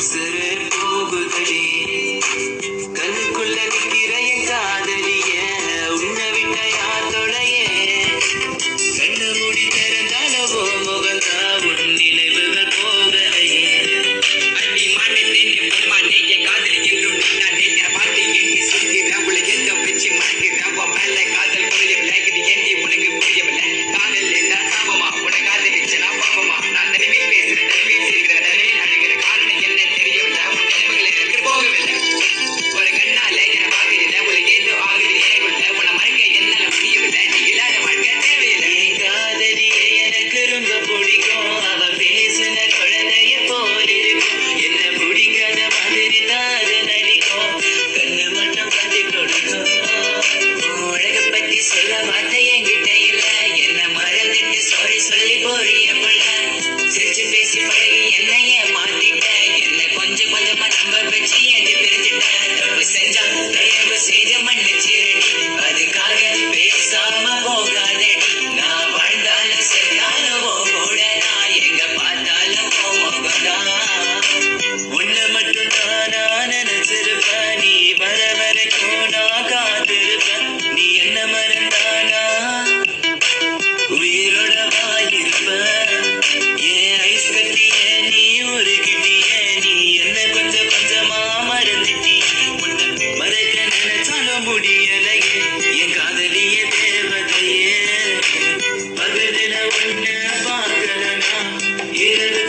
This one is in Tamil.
உசுறு போகுதடி கண்ணுக்குள்ள நிக்கிற என் காதலிய உன்னை விட்ட யார் தொலைய கண்ணு மூடி திறந்தாலவோ முகந்தா உன் நினைவுகள் போகலையே அடி மாட்டே பொன்மானே என் காதலி என்றும் நானே என் பாட்டி எண்ணி சுத்தினா உள்ள எந்த பிச்சு மறக்கிறேன் உன் மேல காதல் புரியவில்லை இது ஏந்தி உனக்கு புரியவில்லை காதல் என்ன சாபமா உனக்கு காதலிச்சு நான் பாவமா நான் தனிமையில் பேசுறேன் தனிமையில் சிரிக்கிறேன் தனிமையில் அழுகிற காரணம் என்ன தெரியவில்லை உன் நினைவுகள் எனக்கு போகவில்லை ஒரு கண்ணால என பாக்குறீங்க உனக்கு ஏதோ ஆகுது எனக்குள்ள உன்னை மறக்க என்னால முடியவில்லை நீ இல்லாத வாழ்க்கை தேவையில்லை காதலியே எனக்கு ரொம்ப பிடிக்கும் அவ பேசுன குழந்தைய போல் இருக்கும் என்ன பிடிக்காத மாதிரி தான் நடிக்கும் கண்ணு மட்டும் காட்டி கொடுக்கும் உலக பத்தி சொல்ல வார்த்தை என்கிட்ட இல்ல என்ன மறந்துட்டு சாரி சொல்லி போறிய புள்ள சிரிச்சு பேசி பழகி என்னைய மாத்திட்ட என்ன கொஞ்சம் கொஞ்சமா நம்ப வச்சு என்று பிரிஞ்சுட்ட தப்பு செஞ்சா தயவு செய்து மன்னிச்சிருடி அதுக்காக பேசாம போகாதடி நான் வாழ்ந்தாலும் செத்தாலும் கூட நான் எங்க பார்த்தாலும் முகம்தான் உன்னை மட்டும் தானா நினைச்சிருப்பேன் நீ வர வரைக்கும் நான் காத்திருப்பேன் நீ என்ன மறந்தானா உயிரோட வாயிருப்ப ஏன் ஐஸ் கட்டிய நீ உருகிட்டிய நீ என்ன கொஞ்சம் கொஞ்சமா மறந்துட்டி உன்னை மறக்க நினைச்சாலும் முடியலையே என் காதலிய தேவதையே பகுதில உன்னை பார்க்கலனா இரவு